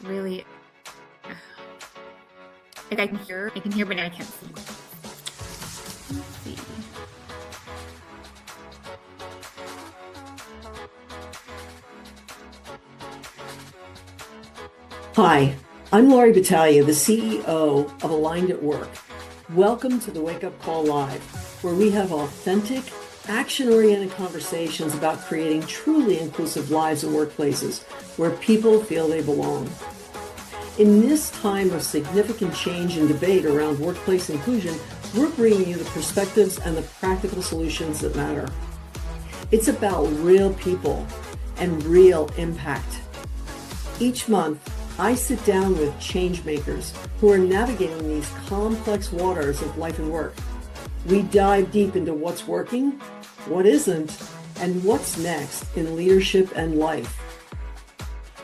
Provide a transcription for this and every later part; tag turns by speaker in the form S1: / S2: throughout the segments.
S1: really like I can hear, but I can't see. Let's see.
S2: Hi, I'm Laurie Battaglia, the CEO of Aligned at Work. Welcome to the Wake Up Call Live, where we have authentic, action-oriented conversations about creating truly inclusive lives and workplaces where people feel they belong. In this time of significant change and debate around workplace inclusion, we're bringing you the perspectives and the practical solutions that matter. It's about real people and real impact. Each month, I sit down with change makers who are navigating these complex waters of life and work. We dive deep into what's working, what isn't, and what's next in leadership and life.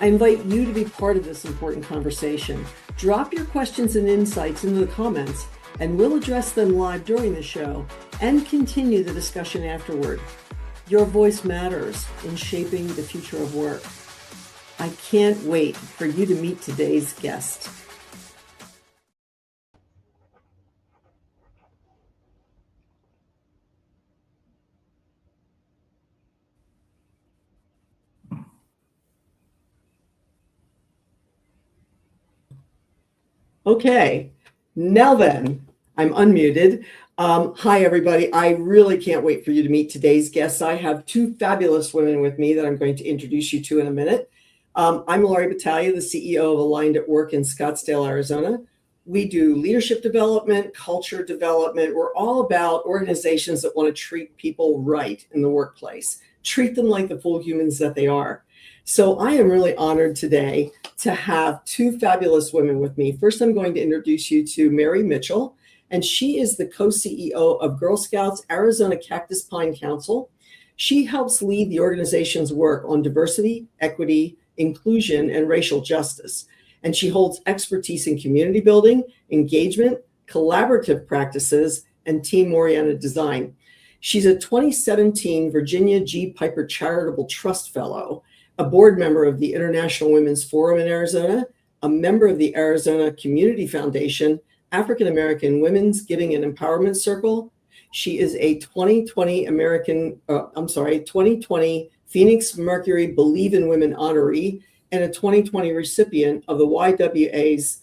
S2: I invite you to be part of this important conversation. Drop your questions and insights into the comments, and we'll address them live during the show and continue the discussion afterward. Your voice matters in shaping the future of work. I can't wait for you to meet today's guest. Okay, now then, I'm unmuted. Hi, everybody. I really can't wait for you to meet today's guests. I have two fabulous women with me that I'm going to introduce you to in a minute. I'm Laurie Battaglia, the CEO of Aligned at Work in Scottsdale, Arizona. We do leadership development, culture development. We're all about organizations that want to treat people right in the workplace, treat them like the full humans that they are. So I am really honored today to have two fabulous women with me. First, I'm going to introduce you to Mary Mitchell, and she is the co-CEO of Girl Scouts Arizona Cactus-Pine Council. She helps lead the organization's work on diversity, equity, inclusion, and racial justice. And she holds expertise in community building, engagement, collaborative practices, and team-oriented design. She's a 2017 Virginia G. Piper Charitable Trust Fellow, a board member of the International Women's Forum in Arizona, a member of the Arizona Community Foundation, African American Women's Giving and Empowerment Circle. She is a 2020 Phoenix Mercury Believe in Women honoree and a 2020 recipient of the YWCA's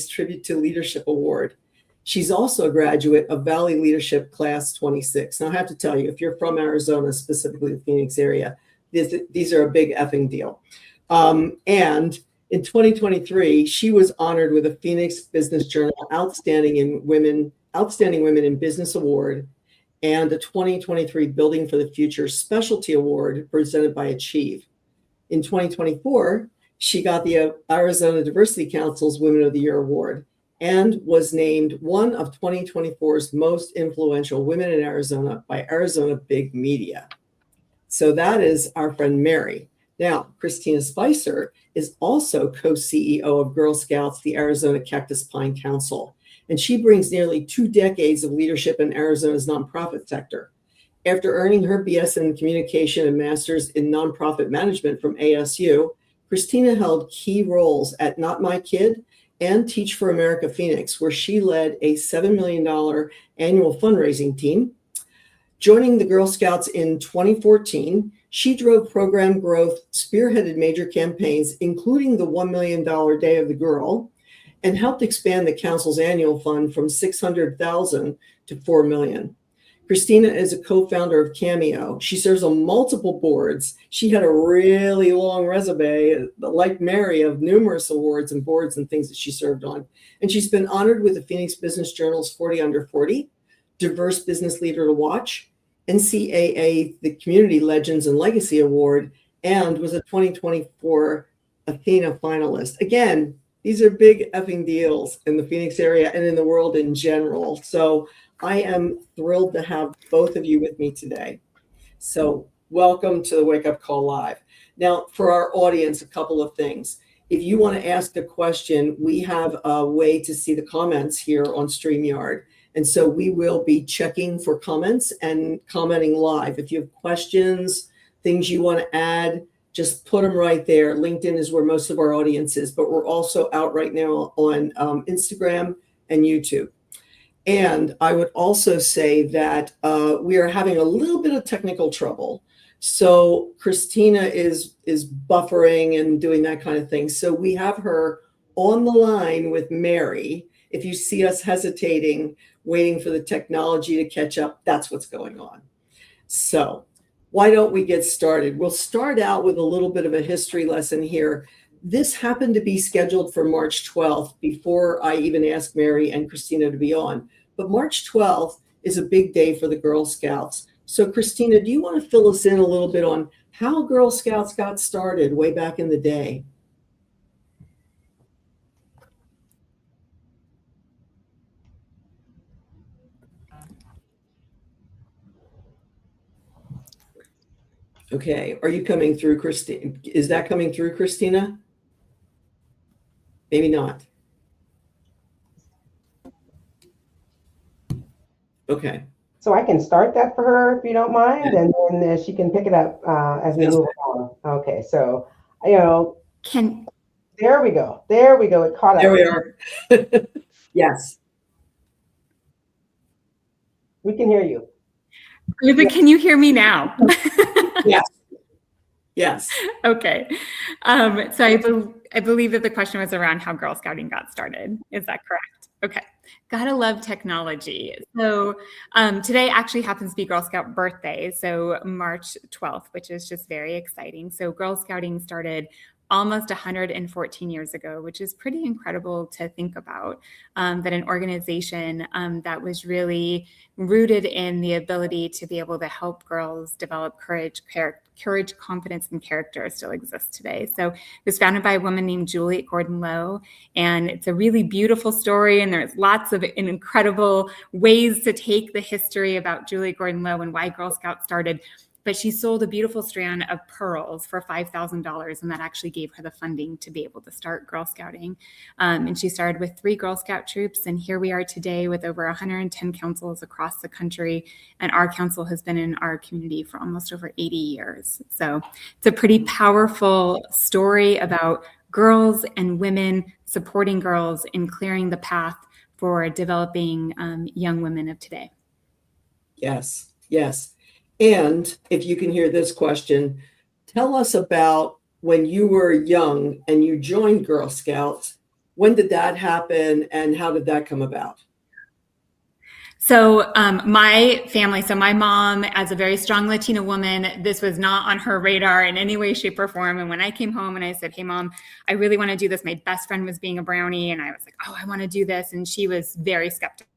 S2: Tribute to Leadership Award. She's also a graduate of Valley Leadership Class 26. Now, I have to tell you, if you're from Arizona, specifically the Phoenix area, these are a big effing deal. And in 2023, she was honored with a Phoenix Business Journal Outstanding Women in Business Award and a 2023 Building for the Future Specialty Award presented by Achieve. In 2024, she got the Arizona Diversity Council's Women of the Year Award and was named one of 2024's most influential women in Arizona by Arizona Big Media. So that is our friend Mary. Now, Christina Spicer is also co-CEO of Girl Scouts, the Arizona Cactus-Pine Council, and she brings nearly 2 decades of leadership in Arizona's nonprofit sector. After earning her BS in communication and master's in nonprofit management from ASU, Christina held key roles at Not My Kid and Teach for America Phoenix, where she led a $7 million annual fundraising team. Joining the Girl Scouts in 2014, she drove program growth, spearheaded major campaigns, including the $1 million Day of the Girl, and helped expand the council's annual fund from $600,000 to $4 million. Christina is a co-founder of Cameo. She serves on multiple boards. She had a really long resume, like Mary, of numerous awards and boards and things that she served on. And she's been honored with the Phoenix Business Journal's 40 Under 40, Diverse Business Leader to Watch, NCAA, the Community Legends and Legacy Award, and was a 2024 Athena finalist. Again, these are big effing deals in the Phoenix area and in the world in general. So I am thrilled to have both of you with me today. So welcome to the Wake Up Call Live. Now, for our audience, a couple of things. If you want to ask a question, we have a way to see the comments here on StreamYard. And so we will be checking for comments and commenting live. If you have questions, things you want to add, just put them right there. LinkedIn is where most of our audience is, but we're also out right now on Instagram and YouTube. And I would also say that we are having a little bit of technical trouble. So Christina is buffering and doing that kind of thing. So we have her on the line with Mary. If you see us hesitating, waiting for the technology to catch up, that's what's going on. So why don't we get started? We'll start out with a little bit of a history lesson here. This happened to be scheduled for March 12th before I even asked Mary and Christina to be on. But March 12th is a big day for the Girl Scouts. So Christina, do you want to fill us in a little bit on how Girl Scouts got started way back in the day? Okay, are you coming through, Christina? Is that coming through, Christina? Maybe not. Okay.
S3: So I can start that for her if you don't mind, and then she can pick it up as we move on. Okay, so there we go. There we go. It caught up.
S2: There we are. Yes.
S3: We can hear you.
S1: But can you hear me now?
S2: Yes. Yes.
S1: Okay. So I believe that the question was around how Girl Scouting got started. Is that correct? Okay. Gotta love technology. So today actually happens to be Girl Scout birthday. So March 12th, which is just very exciting. So Girl Scouting started almost 114 years ago, which is pretty incredible to think about, that an organization that was really rooted in the ability to be able to help girls develop courage, confidence, and character still exists today. So it was founded by a woman named Juliette Gordon-Low, and it's a really beautiful story, and there's lots of incredible ways to take the history about Juliette Gordon-Low and why Girl Scouts started. But she sold a beautiful strand of pearls for $5,000, and that actually gave her the funding to be able to start Girl Scouting. And she started with 3 Girl Scout troops, and here we are today with over 110 councils across the country, and our council has been in our community for almost over 80 years. So it's a pretty powerful story about girls and women supporting girls in clearing the path for developing young women of today.
S2: Yes, yes. And if you can hear this question, tell us about when you were young and you joined Girl Scouts. When did that happen and how did that come about?
S1: So my family, so my mom, as a very strong Latina woman, this was not on her radar in any way, shape, or form. And when I came home and I said, hey, Mom, I really want to do this. My best friend was being a brownie. And I was like, oh, I want to do this. And she was very skeptical.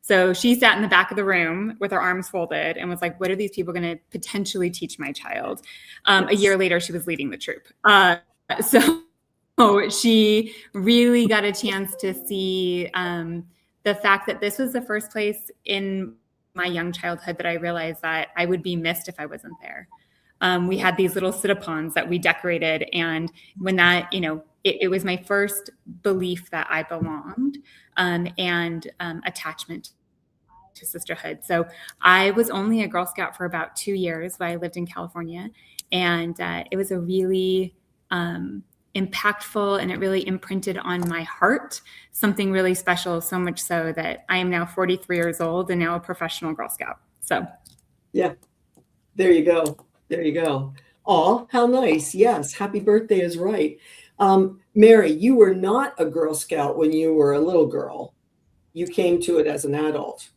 S1: So she sat in the back of the room with her arms folded and was like, what are these people going to potentially teach my child? A year later, she was leading the troop. So she really got a chance to see the fact that this was the first place in my young childhood that I realized that I would be missed if I wasn't there. We had these little sit-upons that we decorated. And when that, it was my first belief that I belonged and attachment to Sisterhood. So I was only a Girl Scout for about 2 years while I lived in California. And it was a really impactful, and it really imprinted on my heart something really special, so much so that I am now 43 years old and now a professional Girl Scout. So
S2: yeah, there you go. There you go. Oh, how nice. Yes. Happy birthday is right. Mary, you were not a Girl Scout when you were a little girl. You came to it as an adult.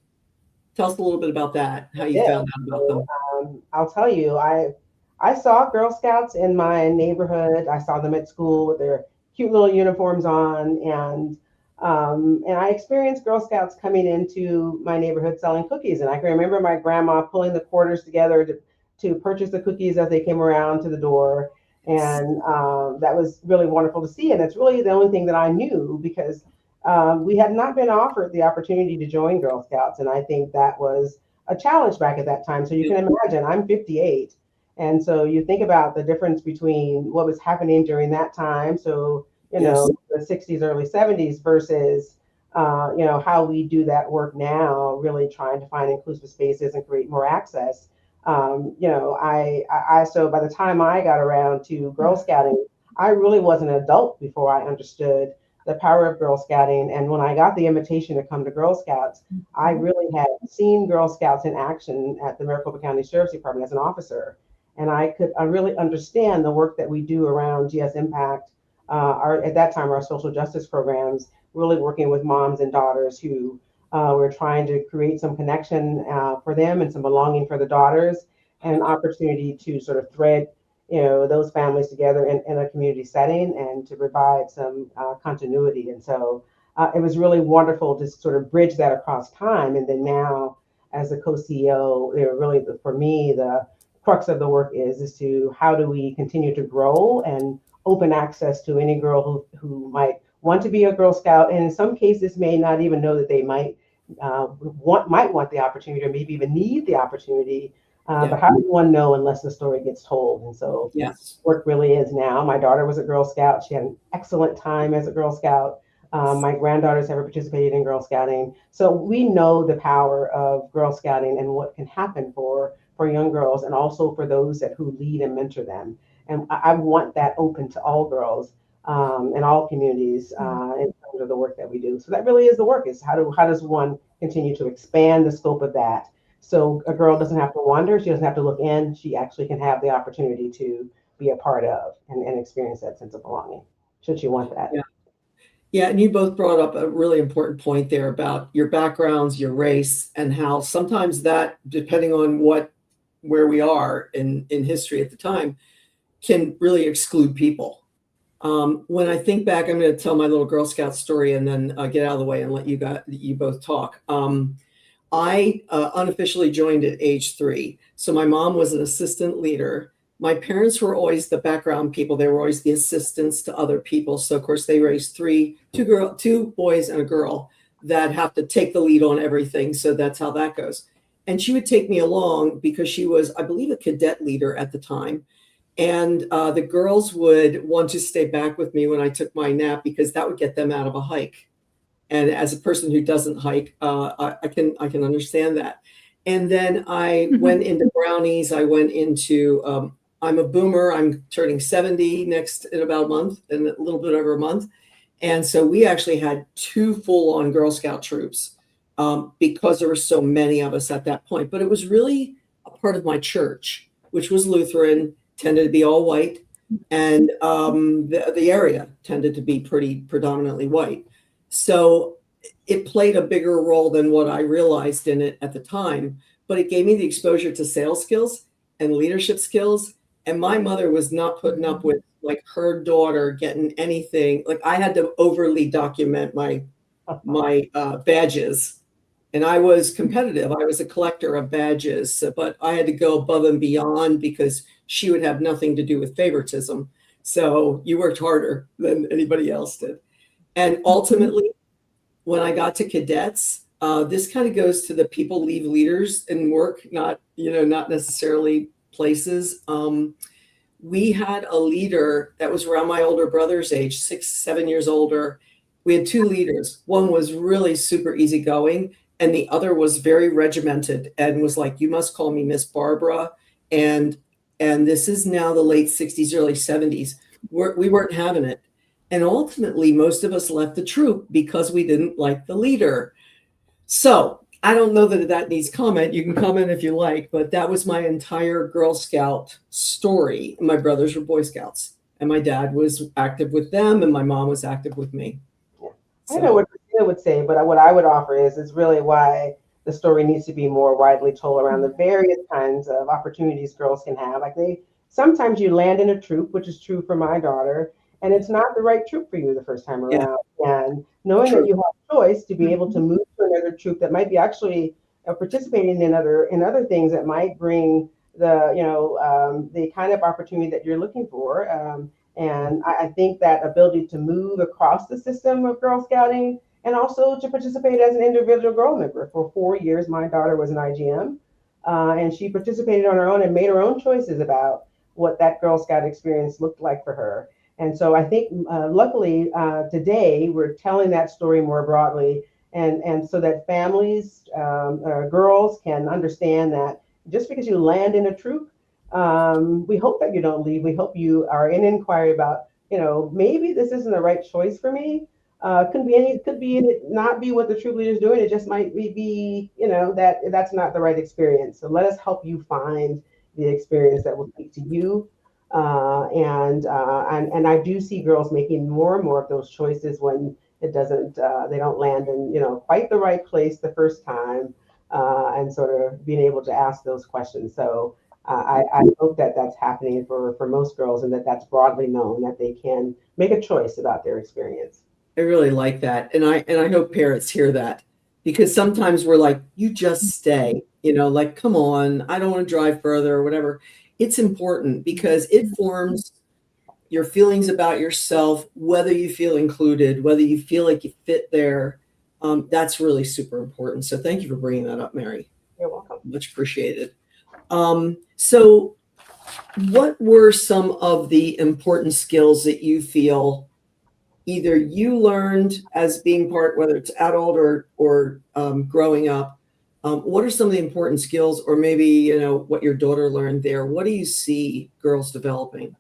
S2: Tell us a little bit about that, how you found out about them.
S3: I'll tell you, I saw Girl Scouts in my neighborhood. I saw them at school with their cute little uniforms on. And I experienced Girl Scouts coming into my neighborhood selling cookies. And I can remember my grandma pulling the quarters together to purchase the cookies as they came around to the door. And that was really wonderful to see. And it's really the only thing that I knew, because we had not been offered the opportunity to join Girl Scouts. And I think that was a challenge back at that time. So you can imagine, I'm 58. And so you think about the difference between what was happening during that time. So, the 60s, early 70s versus, how we do that work now, really trying to find inclusive spaces and create more access. So by the time I got around to Girl Scouting, I really was an adult before I understood the power of Girl Scouting. And when I got the invitation to come to Girl Scouts, I really had seen Girl Scouts in action at the Maricopa County Sheriff's Department as an officer. And I really understand the work that we do around GS Impact, at that time, our social justice programs, really working with moms and daughters who were trying to create some connection for them and some belonging for the daughters, and an opportunity to sort of thread those families together in a community setting and to provide some continuity. And so it was really wonderful to sort of bridge that across time. And then now, as a co-CEO, really for me, the crux of the work is to how do we continue to grow and open access to any girl who might want to be a Girl Scout, and in some cases may not even know that they might want the opportunity, or maybe even need the opportunity. But how does one know unless the story gets told? And so work really is now. My daughter was a Girl Scout. She had an excellent time as a Girl Scout. My granddaughters have participated in Girl Scouting. So we know the power of Girl Scouting and what can happen for young girls, and also for those who lead and mentor them. And I want that open to all girls in all communities in terms of the work that we do. So that really is the work, is how does one continue to expand the scope of that, so a girl doesn't have to wonder, she doesn't have to look in, she actually can have the opportunity to be a part of and experience that sense of belonging, should she want that.
S2: Yeah, and you both brought up a really important point there about your backgrounds, your race, and how sometimes that, depending on where we are in history at the time, can really exclude people. When I think back, I'm going to tell my little Girl Scout story and then get out of the way and let you both talk. I unofficially joined at age 3. So my mom was an assistant leader. My parents were always the background people. They were always the assistants to other people. So of course they raised two boys and a girl that have to take the lead on everything. So that's how that goes. And she would take me along because she was, I believe, a cadet leader at the time. And the girls would want to stay back with me when I took my nap because that would get them out of a hike. And as a person who doesn't hike, I can understand that. And then I went into brownies. I went into, I'm a boomer. I'm turning 70 in about a month, in a little bit over a month. And so we actually had 2 full-on Girl Scout troops because there were so many of us at that point. But it was really a part of my church, which was Lutheran, tended to be all white, and the area tended to be pretty predominantly white. So it played a bigger role than what I realized in it at the time, but it gave me the exposure to sales skills and leadership skills. And my mother was not putting up with like her daughter getting anything. Like I had to overly document my badges. And I was competitive. I was a collector of badges, but I had to go above and beyond because she would have nothing to do with favoritism. So you worked harder than anybody else did. And ultimately, when I got to cadets, this kind of goes to the people leave leaders in work, not necessarily places. We had a leader that was around my older brother's age, 6, 7 years older. We had 2 leaders. One was really super easygoing, and the other was very regimented and was like, you must call me Miss Barbara. And this is now the late 60s, early 70s. We weren't having it. And ultimately, most of us left the troop because we didn't like the leader. So I don't know that needs comment. You can comment if you like, but that was my entire Girl Scout story. My brothers were Boy Scouts, and my dad was active with them, and my mom was active with me.
S3: So. I know what Christina would say, but what I would offer is really why the story needs to be more widely told around the various kinds of opportunities girls can have. Like sometimes you land in a troop, which is true for my daughter, and it's not the right troop for you the first time around. Yeah. And knowing that you have a choice to be able to move to another troop that might be actually participating in other things that might bring the kind of opportunity that you're looking for. And I think that ability to move across the system of Girl Scouting and also to participate as an individual girl member. For 4 years, my daughter was an IGM, and she participated on her own and made her own choices about what that Girl Scout experience looked like for her. And so I think, luckily, today we're telling that story more broadly, and so that families, girls can understand that just because you land in a troop, we hope that you don't leave. We hope you are in inquiry about, maybe this isn't the right choice for me. Could be it not be what the troop leader is doing. It just might be, that's not the right experience. So let us help you find the experience that will speak to you. And I do see girls making more and more of those choices when it doesn't, they don't land in, quite the right place the first time, and sort of being able to ask those questions. So I hope that that's happening for most girls, and that that's broadly known, that they can make a choice about their experience.
S2: I really like that. And I hope parents hear that, because sometimes we're like, you just stay, like, come on, I don't want to drive further or whatever. It's important because it forms your feelings about yourself, whether you feel included, whether you feel like you fit there. That's really super important. So thank you for bringing that up, Mary.
S3: You're welcome.
S2: Much appreciated. So what were some of the important skills that you feel either you learned as being part, whether it's adult or growing up? What are some of the important skills, or maybe, what your daughter learned there? What do you see girls developing?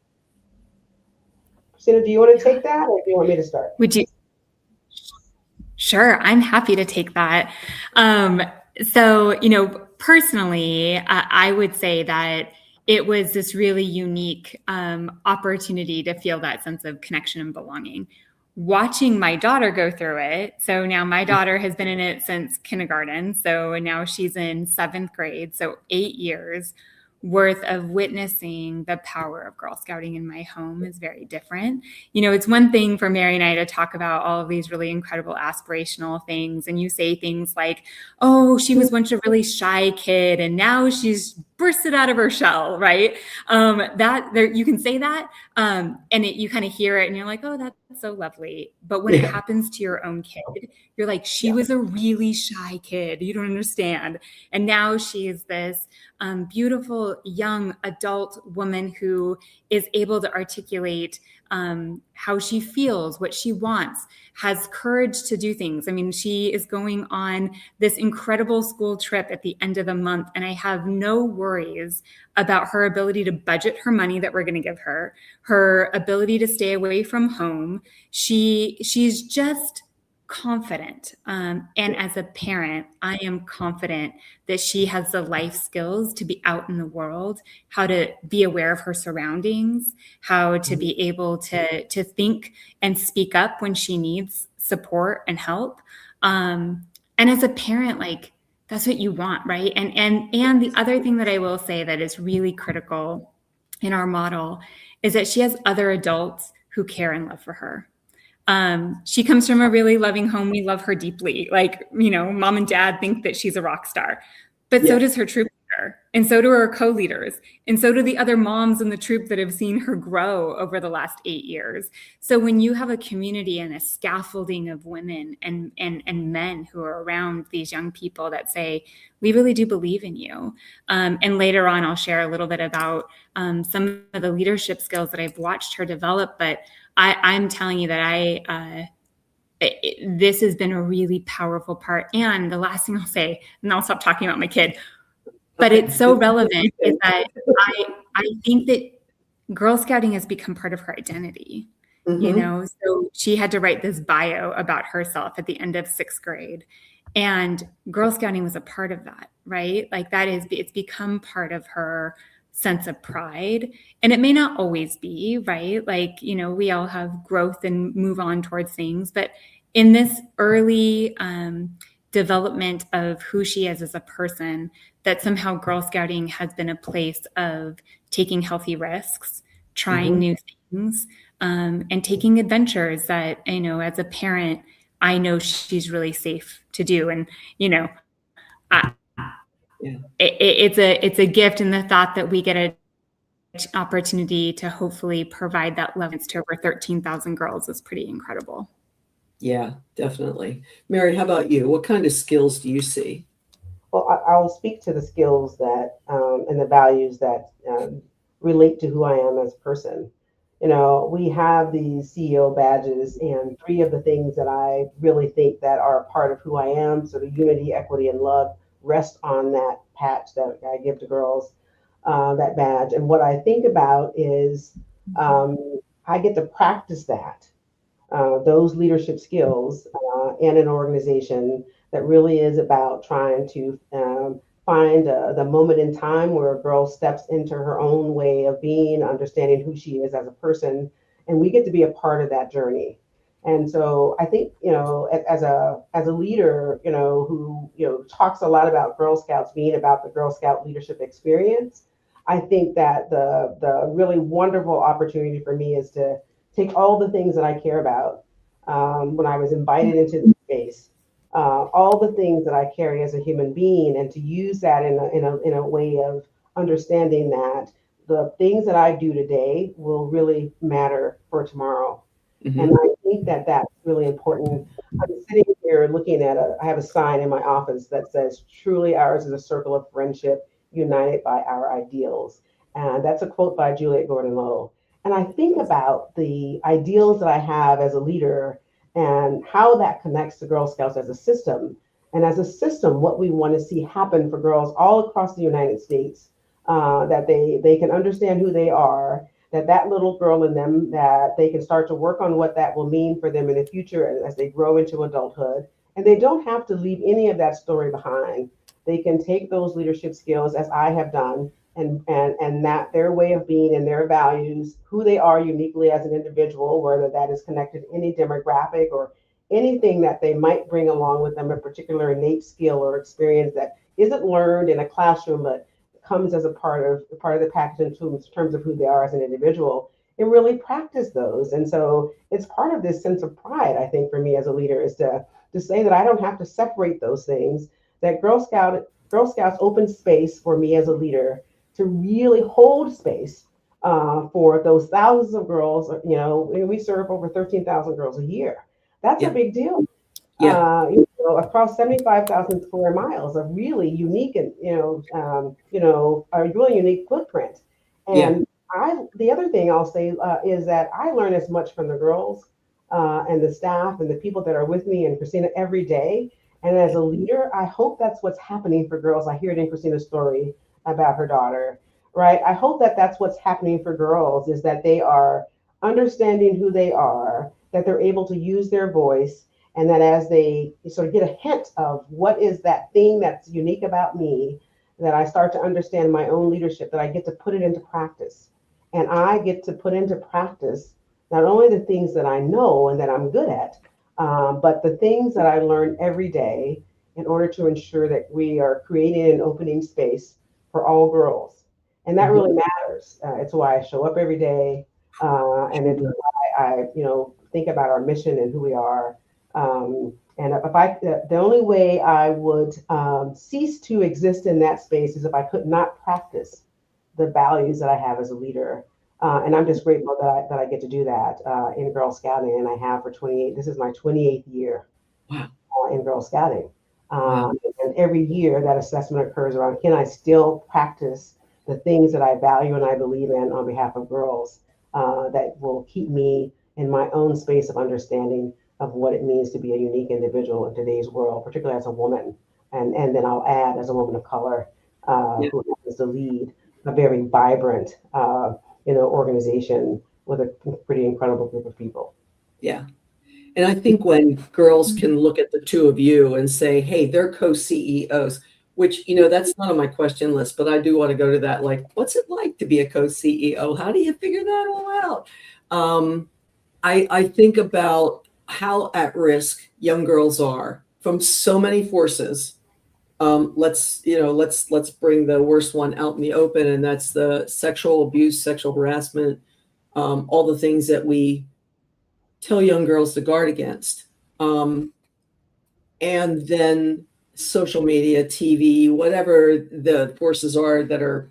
S3: Christina, do you want to take that, or do you want me to start?
S1: Would you? Sure, I'm happy to take that. So, personally, I would say that it was this really unique opportunity to feel that sense of connection and belonging. Watching my daughter go through it. So now my daughter has been in it since kindergarten. So now she's in 7th grade. So 8 years worth of witnessing the power of Girl Scouting in my home is very different. It's one thing for Mary and I to talk about all of these really incredible aspirational things. And you say things like, oh, she was once a really shy kid and now she's bursted out of her shell, right? You can say that, and you kind of hear it and you're like, oh, that's so lovely. But when it happens to your own kid, you're like, she was a really shy kid. You don't understand. And now she is this beautiful young adult woman who is able to articulate how she feels, what she wants, has courage to do things. I mean, she is going on this incredible school trip at the end of the month, and I have no worries about her ability to budget her money that we're going to give her ability to stay away from home. She's just confident. And as a parent, I am confident that she has the life skills to be out in the world, how to be aware of her surroundings, how to be able to think and speak up when she needs support and help. And as a parent, like, that's what you want, right? And the other thing that I will say that is really critical in our model is that she has other adults who care and love for her. She comes from a really loving home. We love her deeply. Like, mom and dad think that she's a rock star, but so does her troop leader, and so do her co-leaders, and so do the other moms in the troop that have seen her grow over the last 8 years. So when you have a community and a scaffolding of women and men who are around these young people that say, we really do believe in you. And later on, I'll share a little bit about some of the leadership skills that I've watched her develop, but I'm telling you that this has been a really powerful part. And the last thing I'll say, and I'll stop talking about my kid, but it's so relevant, is that I think that Girl Scouting has become part of her identity. So she had to write this bio about herself at the end of 6th grade. And Girl Scouting was a part of that, right? Like it's become part of her sense of pride. And it may not always be, right? Like, we all have growth and move on towards things, but in this early development of who she is as a person, that somehow Girl Scouting has been a place of taking healthy risks, trying new things, and taking adventures that, as a parent, I know she's really safe to do. And, it's a gift in the thought that we get an opportunity to hopefully provide that love to over 13,000 girls is pretty incredible.
S2: Yeah, definitely. Mary, how about you? What kind of skills do you see?
S3: Well, I'll speak to the skills that and the values that relate to who I am as a person. We have these CEO badges, and 3 of the things that I really think that are part of who I am, sort of unity, equity, and love, rest on that patch that I give to girls, that badge. And what I think about is I get to practice that, those leadership skills in an organization that really is about trying to find the moment in time where a girl steps into her own way of being, understanding who she is as a person, and we get to be a part of that journey. And so I think, as a leader, who talks a lot about Girl Scouts being about the Girl Scout leadership experience, I think that the really wonderful opportunity for me is to take all the things that I care about when I was invited into the space, all the things that I carry as a human being, and to use that in a way of understanding that the things that I do today will really matter for tomorrow.
S2: Mm-hmm.
S3: And I think that that's really important. I'm sitting here looking at I have a sign in my office that says, "Truly ours is a circle of friendship, united by our ideals." And that's a quote by Juliette Gordon-Low. And I think about the ideals that I have as a leader and how that connects to Girl Scouts as a system. And as a system, what we want to see happen for girls all across the United States, that they can understand who they are, that little girl in them, that they can start to work on what that will mean for them in the future as they grow into adulthood. And they don't have to leave any of that story behind. They can take those leadership skills, as I have done, and that their way of being and their values, who they are uniquely as an individual, whether that is connected to any demographic or anything that they might bring along with them, a particular innate skill or experience that isn't learned in a classroom, but comes as a part of the package in terms of who they are as an individual, and really practice those. And so it's part of this sense of pride, I think, for me as a leader, is to say that I don't have to separate those things, that Girl Scouts open space for me as a leader to really hold space for those thousands of girls. We serve over 13,000 girls a year. That's a big deal.
S2: Yeah.
S3: Across 75,000 square miles, a really unique and a really unique footprint. And the other thing I'll say is that I learn as much from the girls and the staff and the people that are with me and Christina every day. And as a leader, I hope that's what's happening for girls. I hear it in Christina's story about her daughter, right? I hope that that's what's happening for girls, is that they are understanding who they are, that they're able to use their voice, and that as they sort of get a hint of what is that thing that's unique about me, that I start to understand my own leadership, that I get to put it into practice. And I get to put into practice not only the things that I know and that I'm good at, but the things that I learn every day in order to ensure that we are creating an opening space for all girls. And that really matters. It's why I show up every day. And it's why I think about our mission and who we are. And the only way I would cease to exist in that space is if I could not practice the values that I have as a leader. And I'm just grateful that I get to do that in Girl Scouting, and I have for 28. This is my 28th year in Girl Scouting. And every year that assessment occurs around, can I still practice the things that I value and I believe in on behalf of girls that will keep me in my own space of understanding of what it means to be a unique individual in today's world, particularly as a woman. And then I'll add, as a woman of color who happens to lead a very vibrant organization with a pretty incredible group of people.
S2: Yeah. And I think when girls can look at the two of you and say, hey, they're co-CEOs, which, that's not on my question list, but I do want to go to that. Like, what's it like to be a co-CEO? How do you figure that all out? I think about how at risk young girls are from so many forces. Let's bring the worst one out in the open, and that's the sexual abuse, sexual harassment, all the things that we tell young girls to guard against. And then social media, TV, whatever the forces are that are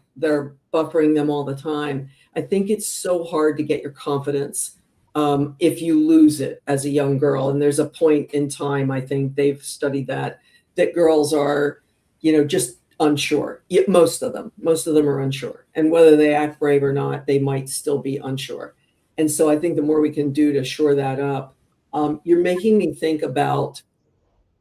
S2: buffering them all the time. I think it's so hard to get your confidence if you lose it as a young girl. And there's a point in time, I think they've studied that girls are, just unsure. Most of them are unsure. And whether they act brave or not, they might still be unsure. And so I think the more we can do to shore that up, you're making me think about,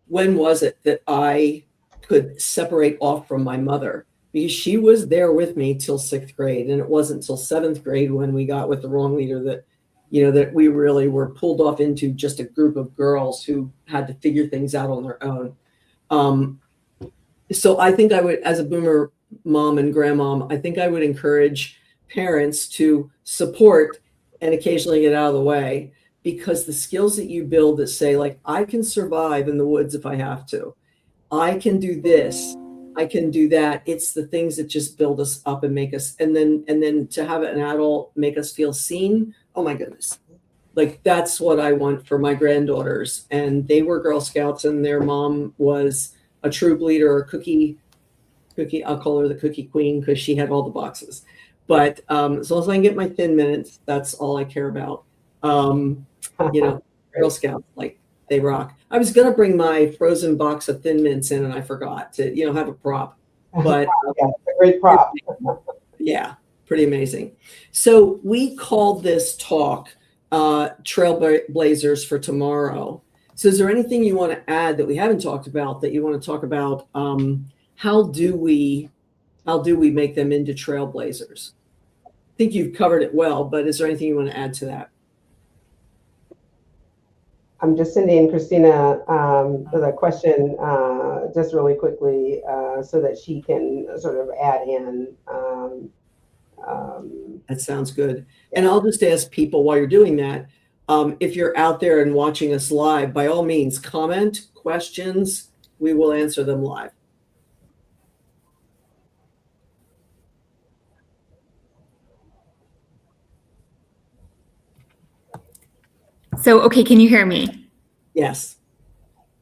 S2: when was it that I could separate off from my mother, because she was there with me till 6th grade. And it wasn't till 7th grade when we got with the wrong leader that, that we really were pulled off into just a group of girls who had to figure things out on their own. So I think I would, as a boomer mom and grandmom, I think I would encourage parents to support and occasionally get out of the way, because the skills that you build that say, like, I can survive in the woods if I have to, I can do this, I can do that. It's the things that just build us up and make us, and then to have an adult make us feel seen. Oh my goodness. Like, that's what I want for my granddaughters. And they were Girl Scouts, and their mom was a troop leader, or cookie, I'll call her the cookie queen because she had all the boxes. But as long as I can get my Thin Minutes, that's all I care about. Girl Scouts, like, they rock. I was going to bring my frozen box of Thin Mints in, and I forgot to, have a prop. But
S3: yeah, a great prop.
S2: Yeah, pretty amazing. So we called this talk Trailblazers for Tomorrow. So is there anything you want to add that we haven't talked about, that you want to talk about? How do we make them into trailblazers? I think you've covered it well, but is there anything you want to add to that?
S3: I'm just sending Christina the question just really quickly so that she can sort of add in.
S2: That sounds good. And I'll just ask people while you're doing that, if you're out there and watching us live, by all means, comment questions. We will answer them live.
S1: So, okay, can you hear me?
S2: Yes.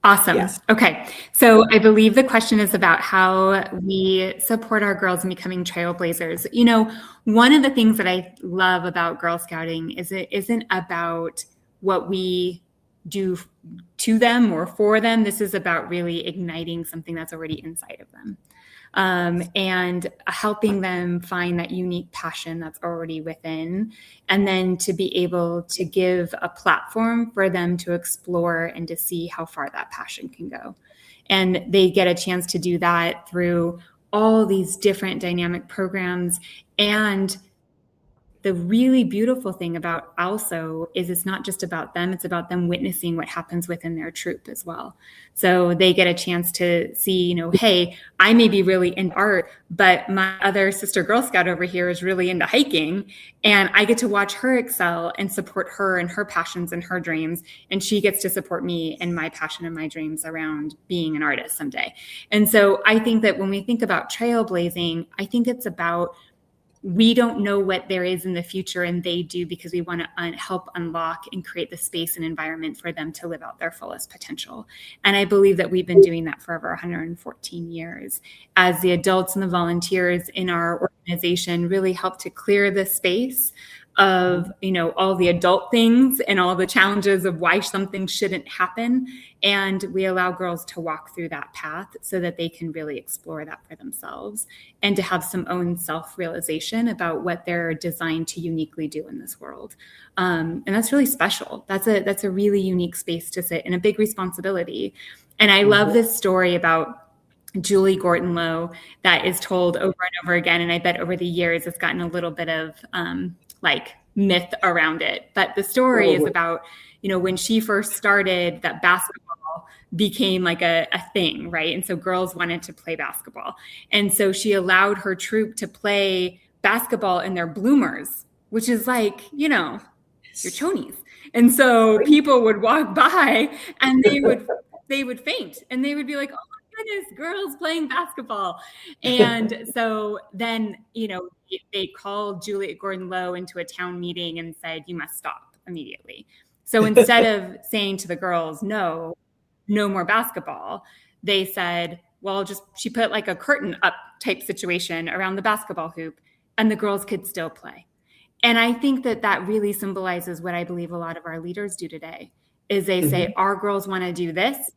S1: Awesome.
S2: Yes.
S1: Okay. So I believe the question is about how we support our girls in becoming trailblazers. One of the things that I love about Girl Scouting is it isn't about what we do to them or for them. This is about really igniting something that's already inside of them. And helping them find that unique passion that's already within, and then to be able to give a platform for them to explore and to see how far that passion can go. And they get a chance to do that through all these different dynamic programs. And the really beautiful thing about also is it's not just about them, it's about them witnessing what happens within their troop as well. So they get a chance to see, hey, I may be really into art, but my other sister Girl Scout over here is really into hiking, and I get to watch her excel and support her and her passions and her dreams. And she gets to support me and my passion and my dreams around being an artist someday. And so I think that when we think about trailblazing, I think it's about, we don't know what there is in the future, and they do, because we want to help unlock and create the space and environment for them to live out their fullest potential. And I believe that we've been doing that for over 114 years, as the adults and the volunteers in our organization really help to clear the space of, all the adult things and all the challenges of why something shouldn't happen. And we allow girls to walk through that path so that they can really explore that for themselves and to have some own self-realization about what they're designed to uniquely do in this world. And that's really special. That's a really unique space to sit, and a big responsibility. And I love this story about Julie Gorton-Lowe that is told over and over again. And I bet over the years it's gotten a little bit of myth around it. But the story is about, when she first started, that basketball became like a thing, right? And so girls wanted to play basketball. And so she allowed her troop to play basketball in their bloomers, which is like, your chonies. And so people would walk by and they would faint, and they would be like, oh my goodness, girls playing basketball. And so then, they called Juliette Gordon-Lowe into a town meeting and said, you must stop immediately. So instead of saying to the girls, no more basketball, they said, well, she put like a curtain up type situation around the basketball hoop, and the girls could still play. And I think that really symbolizes what I believe a lot of our leaders do today, is they say, our girls want to do this.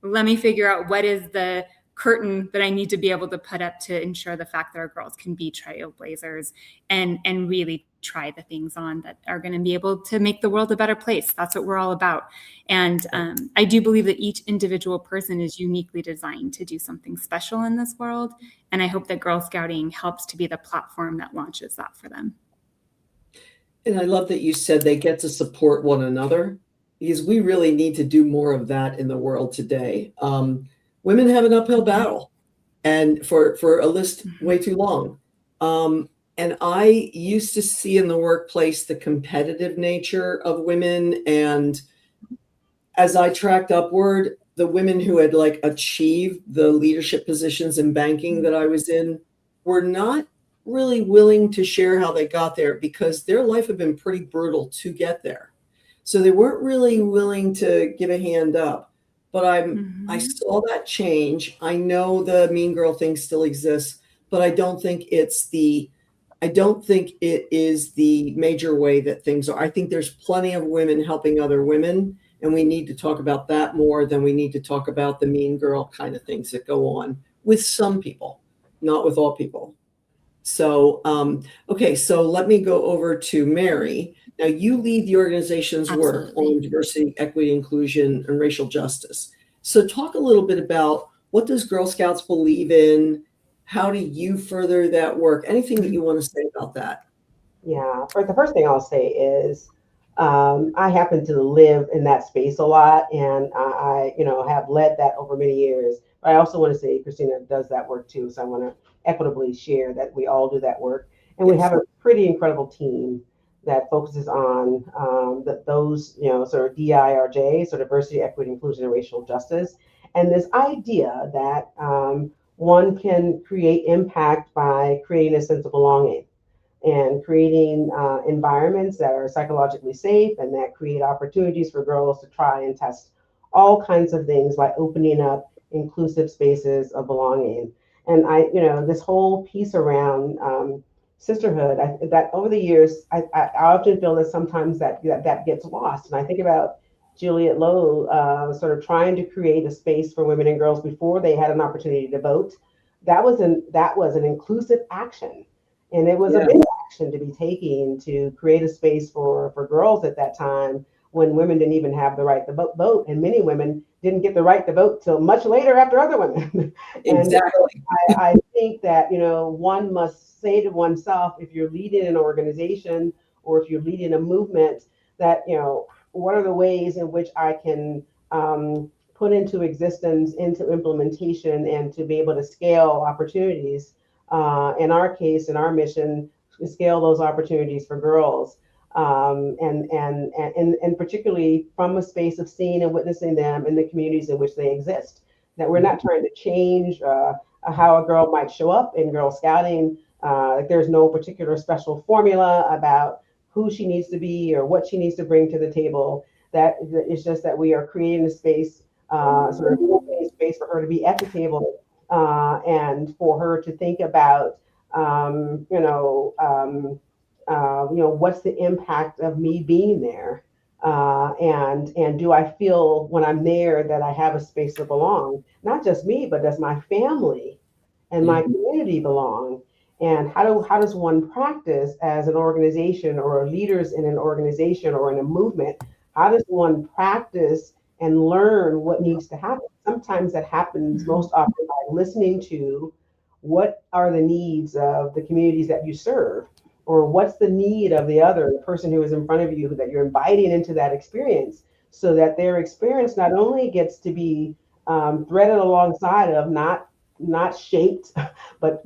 S1: Let me figure out what is the curtain that I need to be able to put up to ensure the fact that our girls can be trailblazers and really try the things on that are going to be able to make the world a better place. That's what we're all about. And I do believe that each individual person is uniquely designed to do something special in this world. And I hope that Girl Scouting helps to be the platform that launches that for them.
S2: And I love that you said they get to support one another, because we really need to do more of that in the world today. Women have an uphill battle, and for a list way too long. And I used to see in the workplace the competitive nature of women. And as I tracked upward, the women who had like achieved the leadership positions in banking that I was in were not really willing to share how they got there, because their life had been pretty brutal to get there. So they weren't really willing to give a hand up. But I saw that change. I know the mean girl thing still exists, but I don't think it is the major way that things are. I think there's plenty of women helping other women, and we need to talk about that more than we need to talk about the mean girl kind of things that go on with some people, not with all people. So, okay, so let me go over to Mary. Now, you lead the organization's work on diversity, equity, inclusion, and racial justice. So talk a little bit about, what does Girl Scouts believe in? How do you further that work? Anything that you want to say about that?
S3: Yeah, the first thing I'll say is I happen to live in that space a lot, and I have led that over many years. But I also want to say Christina does that work too, so I want to equitably share that we all do that work, and we have a pretty incredible team that focuses on those sort of DIRJ, so diversity, equity, inclusion, and racial justice, and this idea that one can create impact by creating a sense of belonging and creating environments that are psychologically safe and that create opportunities for girls to try and test all kinds of things by opening up inclusive spaces of belonging. And this whole piece around sisterhood, that over the years, I often feel that sometimes that gets lost. And I think about Juliette sort of trying to create a space for women and girls before they had an opportunity to vote. That was an inclusive action. And it was a big action to be taking to create a space for girls at that time, when women didn't even have the right to vote. And many women didn't get the right to vote till much later after other women.
S2: Exactly.
S3: And I think that, one must say to oneself, if you're leading an organization or if you're leading a movement, that, what are the ways in which I can put into existence, into implementation, and to be able to scale opportunities. In our case, in our mission, to scale those opportunities for girls, and particularly from a space of seeing and witnessing them in the communities in which they exist. That we're not trying to change how a girl might show up in Girl Scouting. There's no particular special formula about who she needs to be or what she needs to bring to the table. That it's just that we are creating a space, sort of a space for her to be at the table, and for her to think about, what's the impact of me being there, and do I feel when I'm there that I have a space to belong? Not just me, but does my family and my community belong? And how does one practice as an organization, or leaders in an organization or in a movement? How does one practice and learn what needs to happen? Sometimes that happens most often by listening to what are the needs of the communities that you serve, or what's the need of the person who is in front of you that you're inviting into that experience, so that their experience not only gets to be threaded alongside of, not shaped, but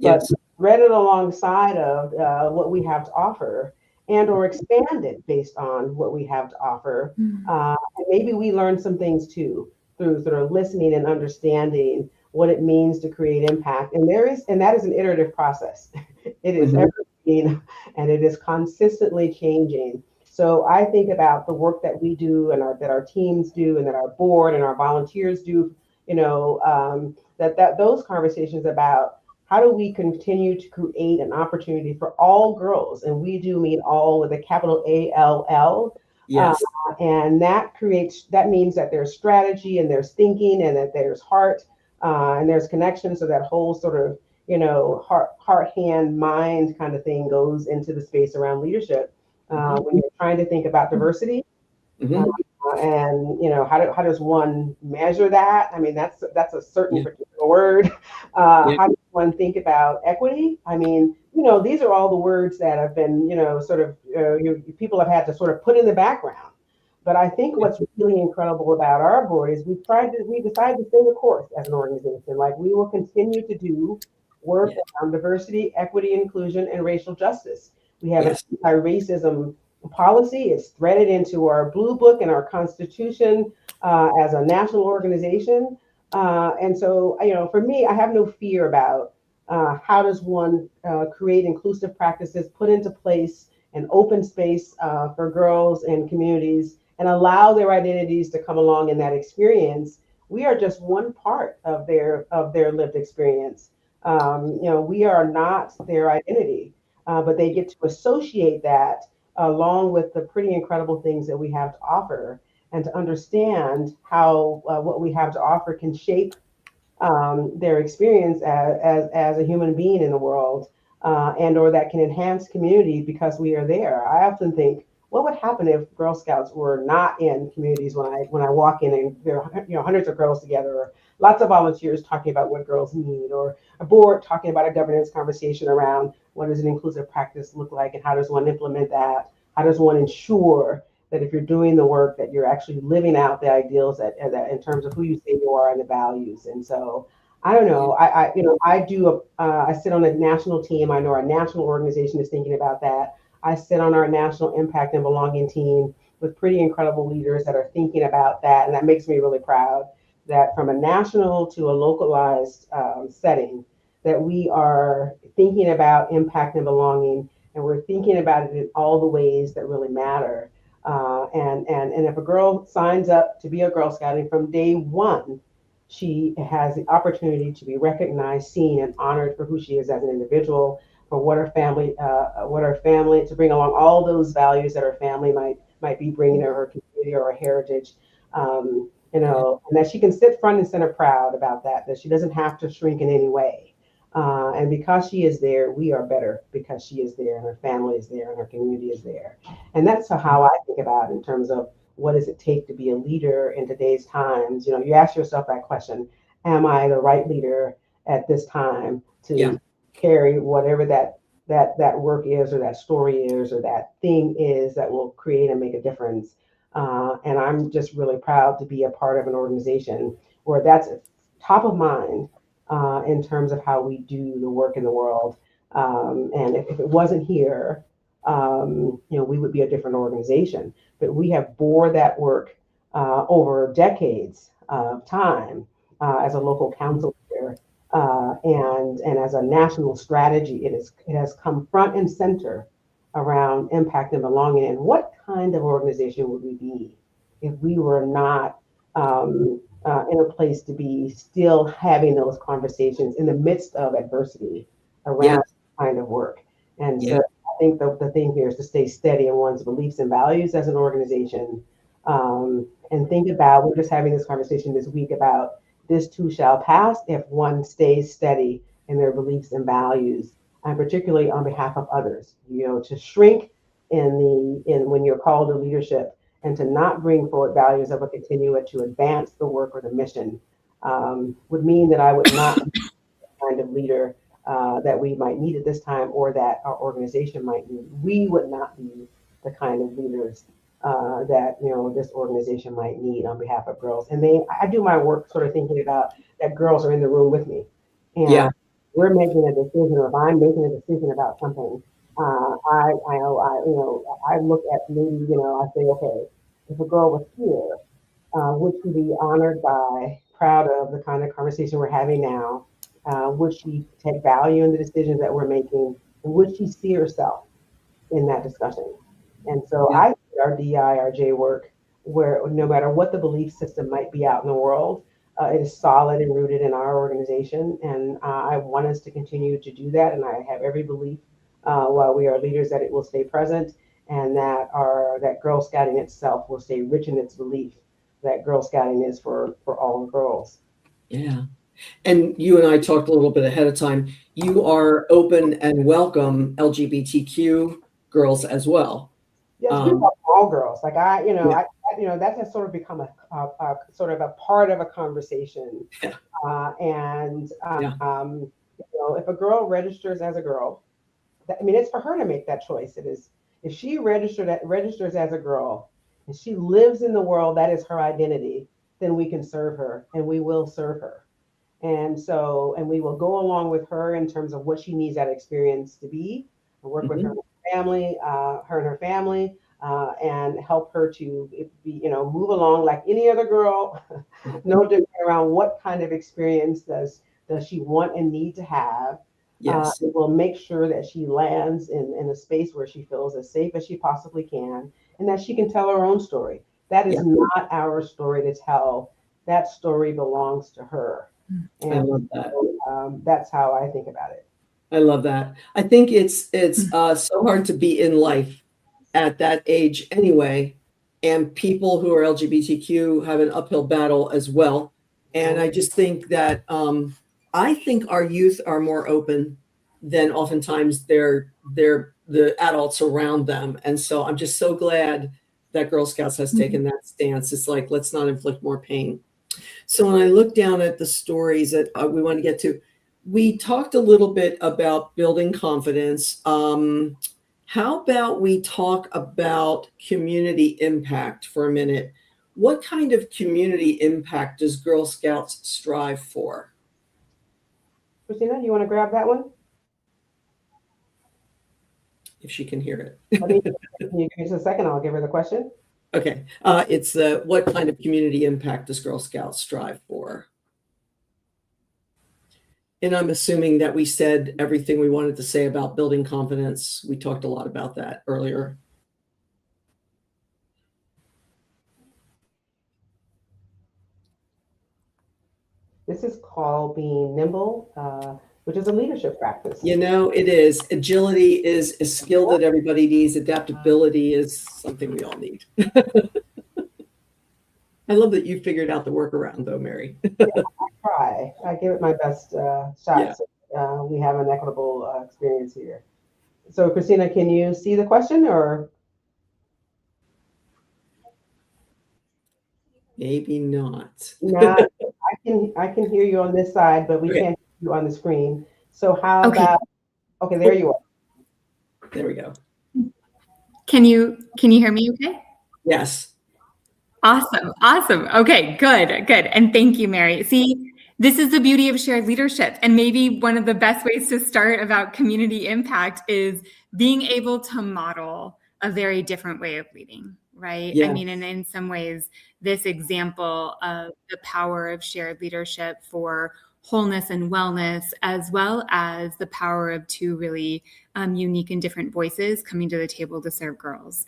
S3: threaded alongside of what we have to offer, and or expanded based on what we have to offer. And maybe we learn some things too through sort of listening and understanding what it means to create impact. And that is an iterative process. It is everything, and it is consistently changing. So I think about the work that we do, and that our teams do, and that our board and our volunteers do, that those conversations about how do we continue to create an opportunity for all girls, and we do mean all with a capital ALL.
S2: Yes.
S3: And that means that there's strategy, and there's thinking, and that there's heart, and there's connection. So that whole sort of heart, hand, mind kind of thing goes into the space around leadership. When you're trying to think about diversity, and how does one measure that? I mean, that's a certain particular word. How does one think about equity? I mean, these are all the words that have been, people have had to sort of put in the background. But I think what's really incredible about our board is we decided to stay the course as an organization. Like, we will continue to do work on diversity, equity, inclusion, and racial justice. We have an anti-racism policy. It's threaded into our blue book and our constitution as a national organization. And so, for me, I have no fear about how does one create inclusive practices, put into place an open space for girls and communities, and allow their identities to come along in that experience. We are just one part of their lived experience. We are not their identity, but they get to associate that along with the pretty incredible things that we have to offer, and to understand how what we have to offer can shape their experience as a human being in the world, and or that can enhance community because we are there. I often think, what would happen if Girl Scouts were not in communities when I walk in and there are hundreds of girls together, or lots of volunteers talking about what girls need, or a board talking about a governance conversation around what does an inclusive practice look like and how does one implement that? How does one ensure that if you're doing the work that you're actually living out the ideals that in terms of who you say you are and the values? And so I don't know. I sit on a national team. I know our national organization is thinking about that. I sit on our national impact and belonging team with pretty incredible leaders that are thinking about that. And that makes me really proud that from a national to a localized setting, that we are thinking about impact and belonging, and we're thinking about it in all the ways that really matter. And if a girl signs up to be a Girl Scouting from day one, she has the opportunity to be recognized, seen, and honored for who she is as an individual, for what her family, to bring along all those values that her family might be bringing to her community or her heritage, and that she can sit front and center proud about that she doesn't have to shrink in any way. And because she is there, we are better because she is there, and her family is there, and her community is there. And that's how I think about it in terms of what does it take to be a leader in today's times. You ask yourself that question: am I the right leader at this time to carry whatever that work is, or that story is, or that thing is that will create and make a difference? And I'm just really proud to be a part of an organization where that's top of mind in terms of how we do the work in the world. And if it wasn't here, we would be a different organization. But we have bore that work over decades of time as a local council here, and as a national strategy. It has come front and center around impact and belonging. And what kind of organization would we be if we were not in a place to be still having those conversations in the midst of adversity around that kind of work? And so I think the thing here is to stay steady in one's beliefs and values as an organization, and think about, we're just having this conversation this week about this too shall pass if one stays steady in their beliefs and values, and particularly on behalf of others. To shrink in when you're called to leadership, and to not bring forward values that would continue to advance the work or the mission, would mean that I would not be the kind of leader that we might need at this time, or that our organization might need. We would not be the kind of leaders that this organization might need on behalf of girls. And I do my work sort of thinking about that girls are in the room with me, and we're making a decision, or if I'm making a decision about something, I look at maybe, I say, okay, if a girl was here, would she be honored by, proud of the kind of conversation we're having now? Would she take value in the decisions that we're making? And would she see herself in that discussion? And so I think our DIRJ work, where no matter what the belief system might be out in the world, it is solid and rooted in our organization. And I want us to continue to do that. And I have every belief while we are leaders that it will stay present, and that Girl Scouting itself will stay rich in its belief that Girl Scouting is for all girls.
S2: Yeah. And you and I talked a little bit ahead of time. You are open and welcome LGBTQ girls as well.
S3: Yes, we love all girls. Like
S2: Yeah.
S3: that has sort of become a sort of a part of a conversation.
S2: Yeah.
S3: And
S2: Yeah.
S3: if a girl registers as a girl, it's for her to make that choice. It is if she registers as a girl and she lives in the world that is her identity, then we can serve her and we will serve her. And we will go along with her in terms of what she needs that experience to be, and work with her family, and help her to move along like any other girl, no different around what kind of experience does she want and need to have.
S2: Yes.
S3: It will make sure that she lands in a space where she feels as safe as she possibly can, and that she can tell her own story. That is not our story to tell. That story belongs to her. And
S2: I love that.
S3: That's how I think about it.
S2: I love that. I think it's so hard to be in life at that age anyway, and people who are LGBTQ have an uphill battle as well. And I just think that I think our youth are more open than oftentimes they're the adults around them. And so I'm just so glad that Girl Scouts has taken that stance. It's like, let's not inflict more pain. So when I look down at the stories that we want to get to, we talked a little bit about building confidence. How about we talk about community impact for a minute? What kind of community impact does Girl Scouts strive for?
S3: Christina, you want to grab that one?
S2: If she can hear it.
S3: Can you give me just a second? I'll give her the question.
S2: Okay. It's what kind of community impact does Girl Scouts strive for? And I'm assuming that we said everything we wanted to say about building confidence. We talked a lot about that earlier.
S3: This is called being nimble, which is a leadership practice.
S2: It is. Agility is a skill that everybody needs. Adaptability is something we all need. I love that you figured out the workaround, though, Mary.
S3: Yeah, I try. I give it my best shot. Yeah. So, we have an equitable experience here. So, Christina, can you see the question, or?
S2: Maybe not.
S3: Not. I can hear you on this side, but we can't hear you on the screen. So how about? Okay, there you are.
S2: There we go.
S1: Can you hear me? Okay.
S2: Yes.
S1: Awesome. Okay, good. And thank you, Mary. See, this is the beauty of shared leadership. And maybe one of the best ways to start about community impact is being able to model a very different way of leading, right?
S2: Yeah.
S1: I mean, and in some ways, this example of the power of shared leadership for wholeness and wellness, as well as the power of two really unique and different voices coming to the table to serve girls,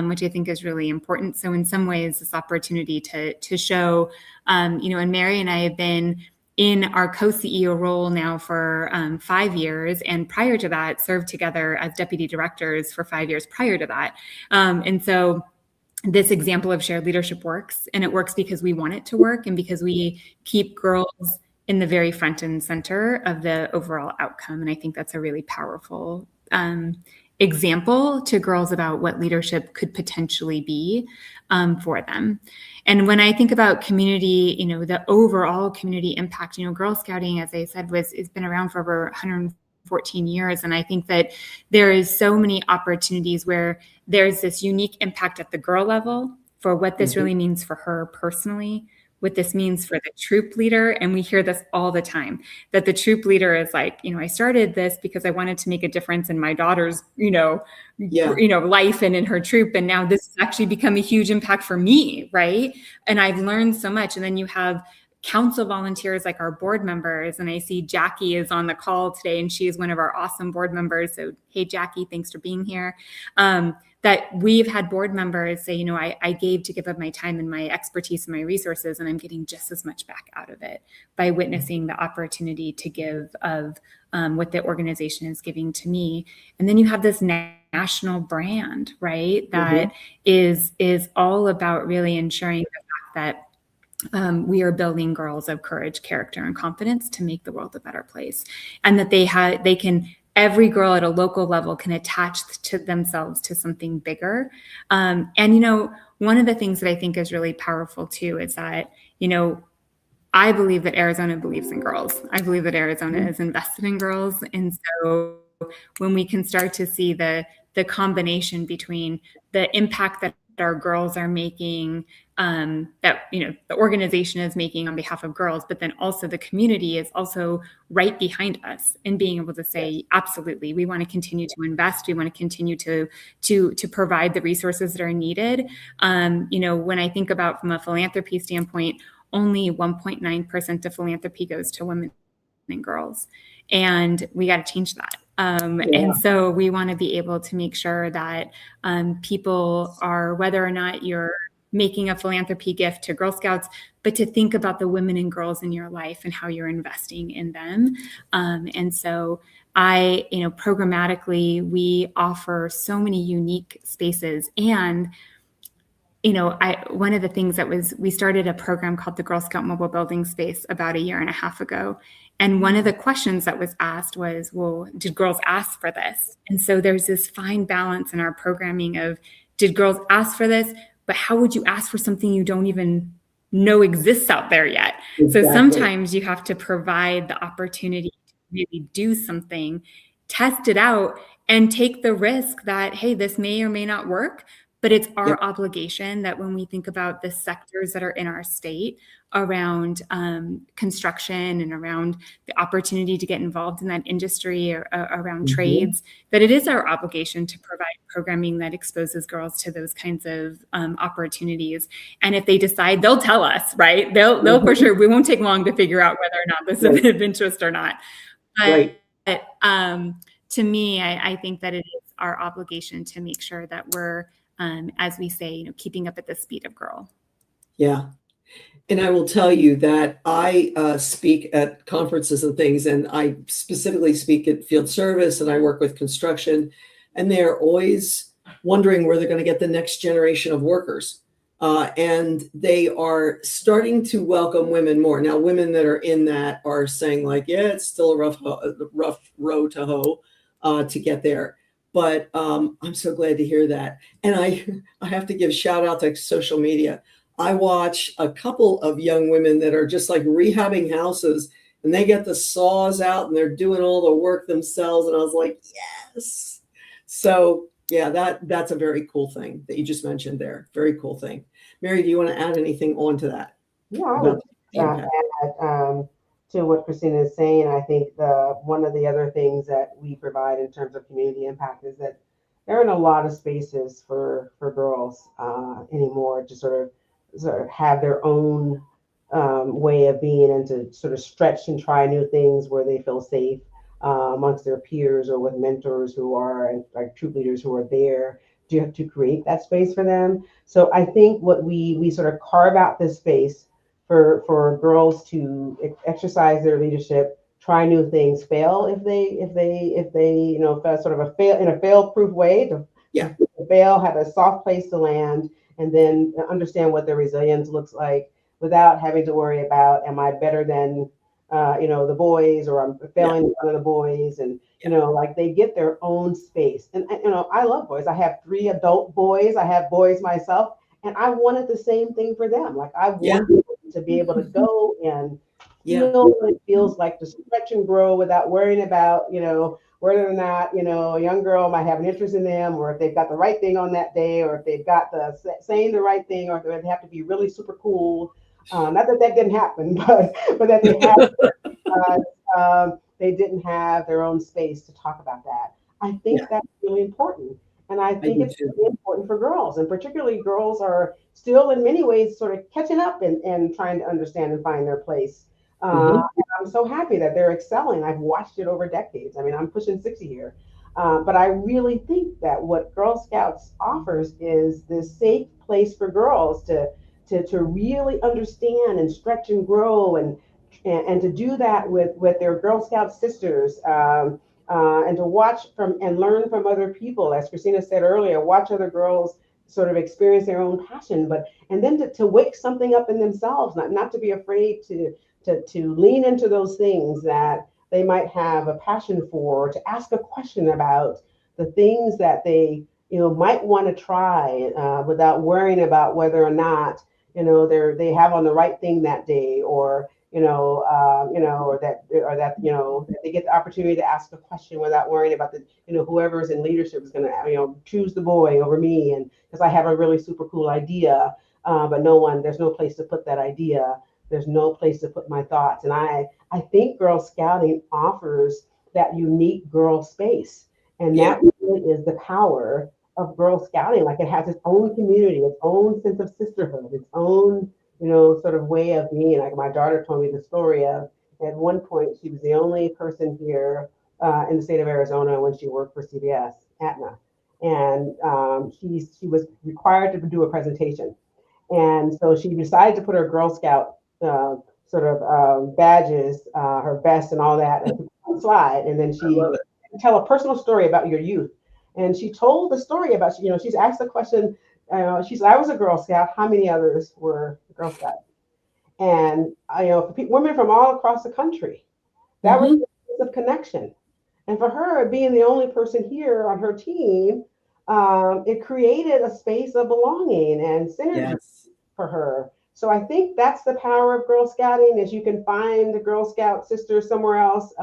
S1: which I think is really important. So in some ways, this opportunity to show, and Mary and I have been in our co-CEO role now for 5 years, and prior to that, served together as deputy directors for 5 years prior to that. And so this example of shared leadership works, and it works because we want it to work and because we keep girls in the very front and center of the overall outcome. And I think that's a really powerful example to girls about what leadership could potentially be for them. And when I think about community, the overall community impact, Girl Scouting, as I said, has been around for over 114 years. And I think that there is so many opportunities where there's this unique impact at the girl level for what this really means for her personally, what this means for the troop leader. And we hear this all the time, that the troop leader is like, I started this because I wanted to make a difference in my daughter's, life and in her troop. And now this has actually become a huge impact for me, right? And I've learned so much. And then you have council volunteers like our board members. And I see Jackie is on the call today, and she is one of our awesome board members. So, hey, Jackie, thanks for being here. That we've had board members say, I gave to give up my time and my expertise and my resources, and I'm getting just as much back out of it by witnessing the opportunity to give of what the organization is giving to me. And then you have this national brand, right? That is all about really ensuring the fact that we are building girls of courage, character, and confidence to make the world a better place. And that they can, every girl at a local level can attach to themselves to something bigger. And, one of the things that I think is really powerful too is that, I believe that Arizona believes in girls. I believe that Arizona is invested in girls. And so when we can start to see the combination between the impact that our girls are making, that the organization is making on behalf of girls, but then also the community is also right behind us in being able to say, absolutely, we want to continue to invest. We want to continue to provide the resources that are needed. When I think about from a philanthropy standpoint, only 1.9% of philanthropy goes to women and girls, and we got to change that. And so we want to be able to make sure that people are, whether or not you're making a philanthropy gift to Girl Scouts, but to think about the women and girls in your life and how you're investing in them. And so programmatically, we offer so many unique spaces. And one of the things we started a program called the Girl Scout Mobile Building Space about 1.5 years ago. And one of the questions that was asked was, well, did girls ask for this? And so there's this fine balance in our programming of, did girls ask for this? But how would you ask for something you don't even know exists out there yet? Exactly. So sometimes you have to provide the opportunity to really do something, test it out, and take the risk that, hey, this may or may not work. But it's our obligation that when we think about the sectors that are in our state around construction and around the opportunity to get involved in that industry or around trades, that it is our obligation to provide programming that exposes girls to those kinds of opportunities. And if they decide, they'll tell us, right? They'll for sure, we won't take long to figure out whether or not this is of interest or not. But to me, I think that it is our obligation to make sure that we're, as we say, keeping up at the speed of girl.
S2: Yeah. And I will tell you that I speak at conferences and things, and I specifically speak at field service, and I work with construction, and they're always wondering where they're going to get the next generation of workers. And they are starting to welcome women more. Now, women that are in that are saying like, yeah, it's still a rough row to hoe to get there. But I'm so glad to hear that. And I have to give shout out to social media. I watch a couple of young women that are just like rehabbing houses, and they get the saws out and they're doing all the work themselves. And I was like, yes. So yeah, that's a very cool thing that you just mentioned there. Very cool thing. Mary, do you want to add anything on to that?
S3: Yeah, I would add to what Christina is saying. I think one of the other things that we provide in terms of community impact is that there aren't a lot of spaces for girls anymore to sort of have their own way of being and to sort of stretch and try new things where they feel safe amongst their peers or with mentors who are like troop leaders who are there to create that space for them. So I think what we sort of carve out this space for girls to exercise their leadership, try new things, fail if they sort of in a fail-proof way to fail, have a soft place to land, and then understand what their resilience looks like without having to worry about, am I better than the boys, or I'm failing in front of the boys, and like they get their own space. And I love boys. I have 3 adult boys. I have boys myself, and I wanted the same thing for them. Like I wanted to be able to go and feel what it feels like to stretch and grow without worrying about, whether or not, a young girl might have an interest in them, or if they've got the right thing on that day, or if they've got saying the right thing, or if they have to be really super cool. Not that didn't happen, but that they didn't have their own space to talk about that. I think that's really important. And I think it's really important for girls, and particularly girls are still in many ways sort of catching up and trying to understand and find their place. And I'm so happy that they're excelling. I've watched it over decades. I mean, I'm pushing 60 here. But I really think that what Girl Scouts offers is this safe place for girls to really understand and stretch and grow and to do that with their Girl Scout sisters, and to watch from and learn from other people. As Christina said earlier, watch other girls sort of experience their own passion, and then to wake something up in themselves, not to be afraid to lean into those things that they might have a passion for, or to ask a question about the things that they might want to try, without worrying about whether or not they have on the right thing that day, or that they get the opportunity to ask a question without worrying about whoever's in leadership is going to choose the boy over me, and because I have a really super cool idea, but there's no place to put that idea. There's no place to put my thoughts, and I think Girl Scouting offers that unique girl space, and that really is the power of Girl Scouting. Like, it has its own community, its own sense of sisterhood, its own sort of way of being. Like, my daughter told me the story of, at one point, she was the only person here in the state of Arizona when she worked for CBS, Aetna. And she was required to do a presentation. And so she decided to put her Girl Scout badges, her vest and all that, on a slide. And then she tell a personal story about your youth. And she told the story about, she's asked the question, she said, I was a Girl Scout. How many others were Girl Scouts? And women from all across the country, that was a sense of connection. And for her, being the only person here on her team, it created a space of belonging and synergy for her. So I think that's the power of Girl Scouting, is you can find the Girl Scout sister somewhere else.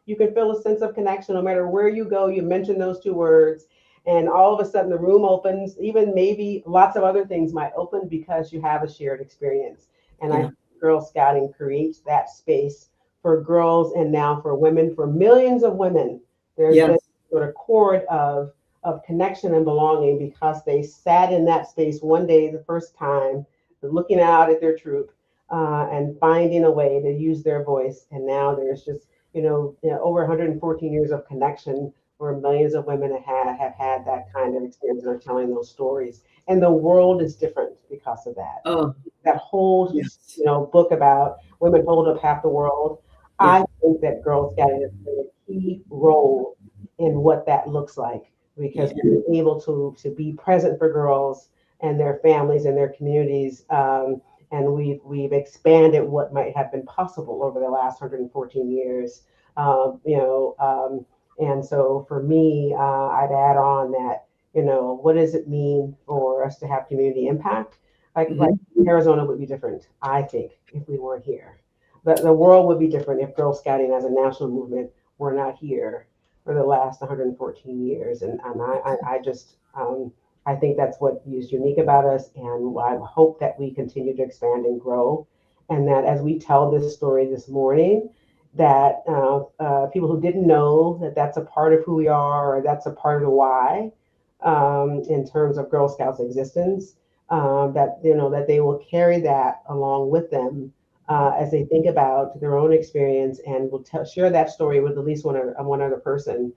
S3: You can feel a sense of connection no matter where you go. You mention those two words, and all of a sudden the room opens. Even maybe lots of other things might open because you have a shared experience. And I think Girl Scouting creates that space for girls, and now for women, for millions of women. There's been sort of chord of connection and belonging because they sat in that space one day the first time, looking out at their troop, and finding a way to use their voice. And now there's just over 114 years of connection where millions of women have had that kind of experience and are telling those stories. And the world is different because of that. That whole book about women hold up half the world. I think that Girl Scouting has played a key role in what that looks like, because we're able to be present for girls and their families and their communities, and we've expanded what might have been possible over the last 114 years. And so for me, I'd add on that, what does it mean for us to have community impact? Like Arizona would be different, I think, if we weren't here. The world would be different if Girl Scouting as a national movement were not here for the last 114 years. And I think that's what is unique about us. And I hope that we continue to expand and grow. And that as we tell this story this morning, that people who didn't know that that's a part of who we are, or that's a part of the why, in terms of Girl Scouts existence, that they will carry that along with them as they think about their own experience, and will share that story with at least one other person.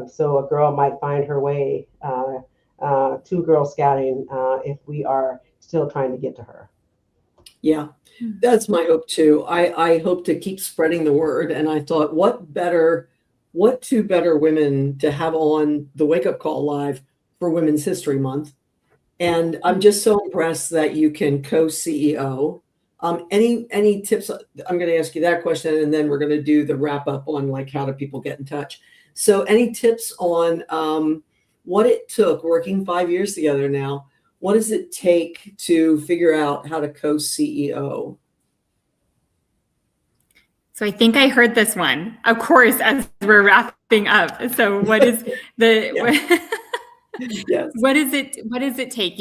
S3: So a girl might find her way to Girl Scouting if we are still trying to get to her.
S2: Yeah, that's my hope too. I hope to keep spreading the word. And I thought, what two better women to have on the Wake Up Call Live for Women's History Month. And I'm just so impressed that you can co-CEO. Any tips? I'm going to ask you that question, and then we're going to do the wrap up on like how do people get in touch. So any tips on what it took working 5 years together now? What does it take to figure out how to co-CEO?
S1: So I think I heard this one, of course, as we're wrapping up. So what is what does it take?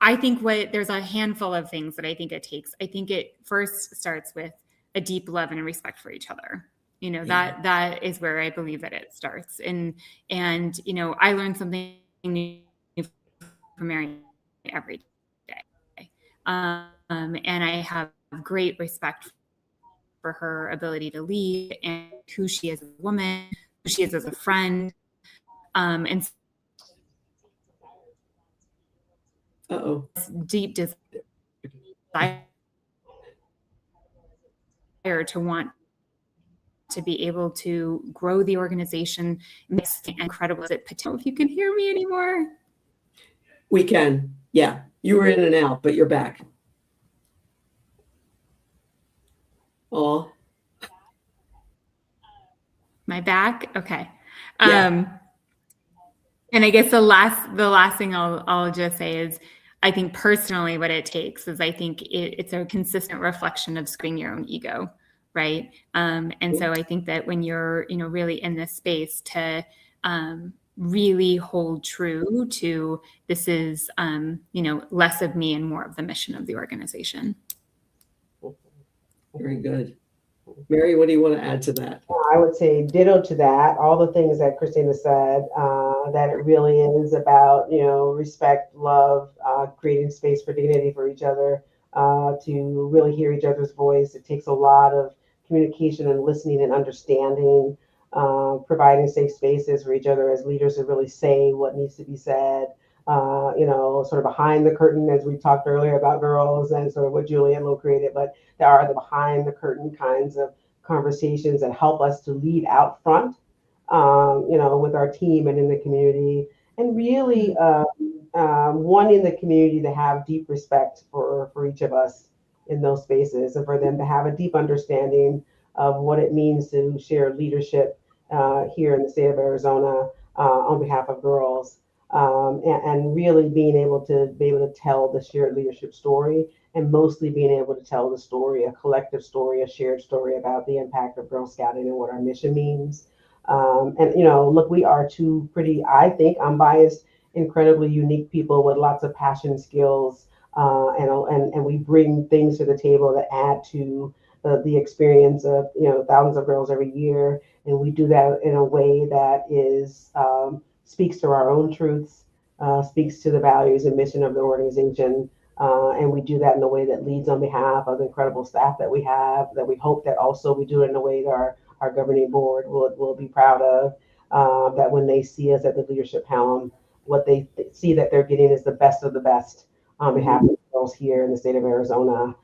S1: I think there's a handful of things that I think it takes. I think it first starts with a deep love and a respect for each other. That is where I believe that it starts. And I learned something new from Mary every day. And I have great respect for her ability to lead and who she is as a woman, who she is as a friend. And deep desire to want to be able to grow the organization, makes it incredible. Is it Patel, if you can hear me anymore?
S2: We can. Yeah. You were in and out, but you're back. Oh,
S1: My back? Okay.
S2: yeah.
S1: And I guess the last thing I'll just say is, I think personally what it takes is, I think it's a consistent reflection of screwing your own ego, right? And so I think that when you're, really in this space, to really hold true to, this is, less of me and more of the mission of the organization.
S2: Very good. Mary, what do you want to add to that?
S3: I would say ditto to that. All the things that Christina said, that it really is about, respect, love, creating space for dignity for each other, to really hear each other's voice. It takes a lot of communication and listening and understanding, providing safe spaces for each other as leaders to really say what needs to be said. Sort of behind the curtain, as we talked earlier about girls and sort of what Juliette created, but there are the behind the curtain kinds of conversations that help us to lead out front, with our team and in the community, and really wanting the community to have deep respect for each of us in those spaces, and for them to have a deep understanding of what it means to share leadership here in the state of Arizona on behalf of girls, and really being able to tell the shared leadership story, and mostly being able to tell the story, a collective story, a shared story about the impact of Girl Scouting and what our mission means. Look, we are two pretty, I think, unbiased, incredibly unique people with lots of passion, skills, and we bring things to the table that add to the experience of thousands of girls every year, and we do that in a way that is speaks to our own truths, speaks to the values and mission of the organization. And we do that in a way that leads on behalf of the incredible staff that we have, that we hope that also we do it in a way that our governing board will be proud of, that when they see us at the leadership helm, what they see that they're getting is the best of the best on behalf of girls here in the state of Arizona,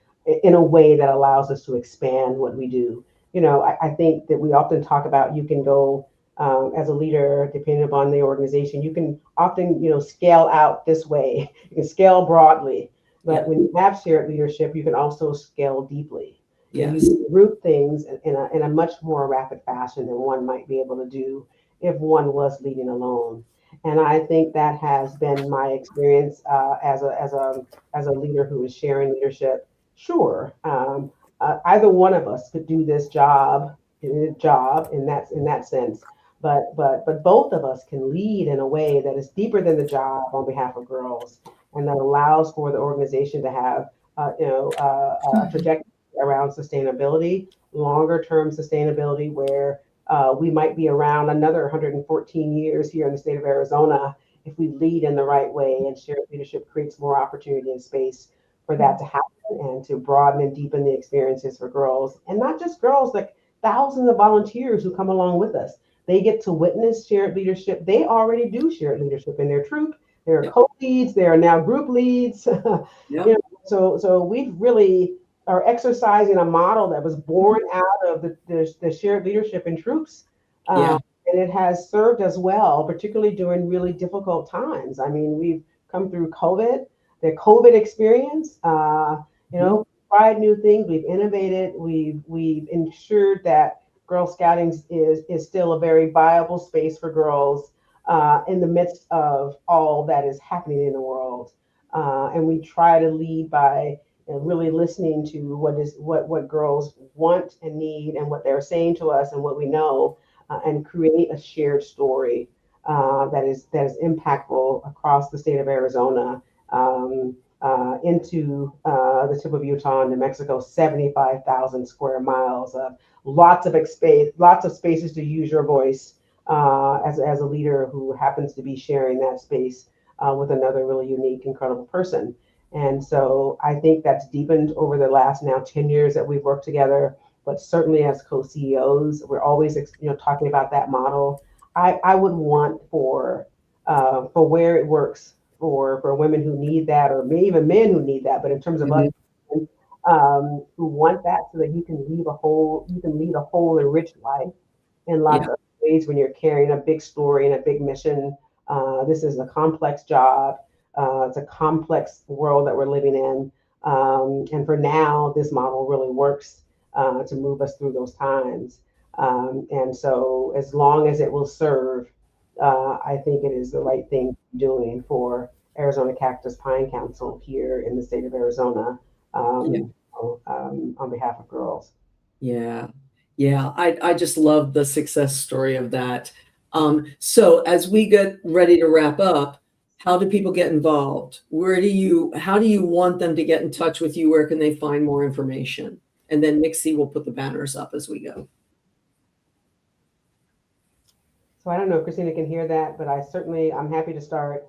S3: in a way that allows us to expand what we do. I think that we often talk about, you can go as a leader, depending upon the organization, you can often, scale out this way, you can scale broadly. But when you have shared leadership, you can also scale deeply.
S2: Yes.
S3: You can root things in a much more rapid fashion than one might be able to do if one was leading alone. And I think that has been my experience as a leader who is sharing leadership. Sure, either one of us could do this job in that sense. But both of us can lead in a way that is deeper than the job on behalf of girls, and that allows for the organization to have a trajectory around sustainability, longer term sustainability, where we might be around another 114 years here in the state of Arizona if we lead in the right way, and shared leadership creates more opportunity and space for that to happen, and to broaden and deepen the experiences for girls, and not just girls, like thousands of volunteers who come along with us. They get to witness shared leadership. They already do shared leadership in their troop. They're co-leads. They are now group leads. So we really are exercising a model that was born out of the shared leadership in troops. And it has served us well, particularly during really difficult times. I mean, we've come through COVID, the COVID experience, tried new things, we've innovated, we've ensured that Girl Scouting is still a very viable space for girls in the midst of all that is happening in the world. And we try to lead by really listening to what girls want and need, and what they're saying to us and what we know, and create a shared story that is impactful across the state of Arizona, into the tip of Utah and New Mexico, 75,000 square miles of lots of spaces to use your voice as a leader who happens to be sharing that space with another really unique, incredible person. And so I think that's deepened over the last now 10 years that we've worked together, but certainly as co-CEOs, we're always talking about that model. I would want for where it works for women who need that, or maybe even men who need that, but in terms of us who want that, so that you can lead a whole and rich life in lots of ways when you're carrying a big story and a big mission. This is a complex job. It's a complex world that we're living in. And for now, this model really works to move us through those times. And so as long as it will serve, I think it is the right thing to be doing for Arizona Cactus-Pine Council here in the state of Arizona, on behalf of girls.
S2: Yeah. Yeah. I just love the success story of that. So as we get ready to wrap up, how do people get involved? How do you want them to get in touch with you? Where can they find more information? And then Nixie will put the banners up as we go.
S3: So I don't know if Christina can hear that, but I'm happy to start.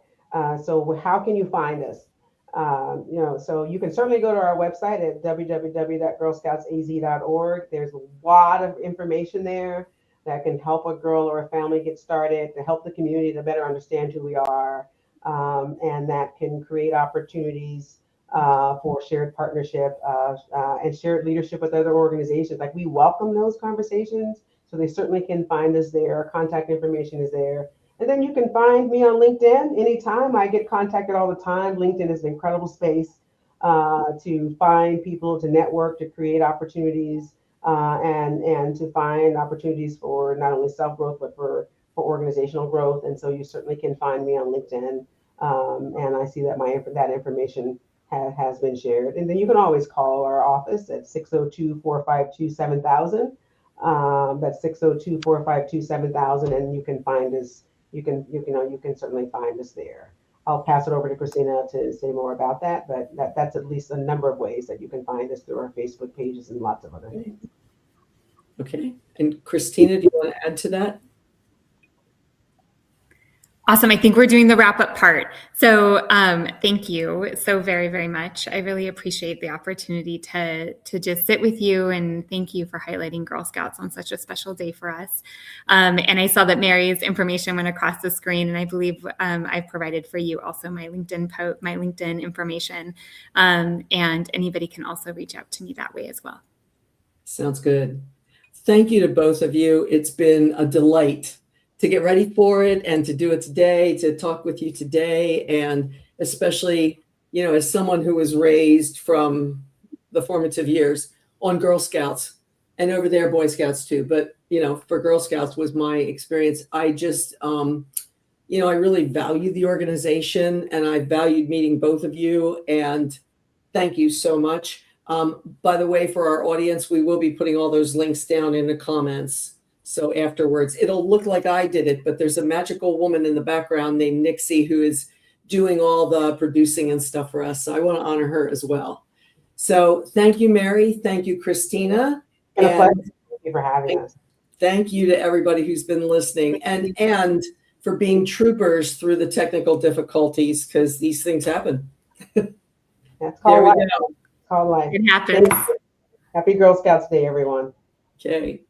S3: So how can you find us? So you can certainly go to our website at www.girlscoutsaz.org. There's a lot of information there that can help a girl or a family get started, to help the community to better understand who we are, and that can create opportunities for shared partnership and shared leadership with other organizations. Like, we welcome those conversations, so they certainly can find us there. Our contact information is there. And then you can find me on LinkedIn anytime. I get contacted all the time. LinkedIn is an incredible space to find people, to network, to create opportunities, and to find opportunities for not only self-growth, but for organizational growth. And so you certainly can find me on LinkedIn. And I see that that information has been shared. And then you can always call our office at 602-452-7000. That's 602-452-7000, and you can find us. You can certainly find us there. I'll pass it over to Christina to say more about that, but that's at least a number of ways that you can find us through our Facebook pages and lots of other things.
S2: Okay. And Christina, do you want to add to that?
S1: Awesome. I think we're doing the wrap up part. So thank you so very, very much. I really appreciate the opportunity to just sit with you, and thank you for highlighting Girl Scouts on such a special day for us. And I saw that Mary's information went across the screen, and I believe I've provided for you also my LinkedIn information. And anybody can also reach out to me that way as well.
S2: Sounds good. Thank you to both of you. It's been a delight to get ready for it and to do it today, to talk with you today. And especially, as someone who was raised from the formative years on Girl Scouts, and over there, Boy Scouts too. But, for Girl Scouts was my experience. I just, I really value the organization, and I valued meeting both of you. And thank you so much. By the way, for our audience, we will be putting all those links down in the comments. So afterwards, it'll look like I did it, but there's a magical woman in the background named Nixie who is doing all the producing and stuff for us. So I want to honor her as well. So thank you, Mary. Thank you, Christina.
S3: And a pleasure. Thank you for having us.
S2: Thank you to everybody who's been listening, and for being troopers through the technical difficulties, because these things happen.
S3: That's called life. Called life.
S1: It happens.
S3: Happy Girl Scouts Day, everyone.
S2: Okay.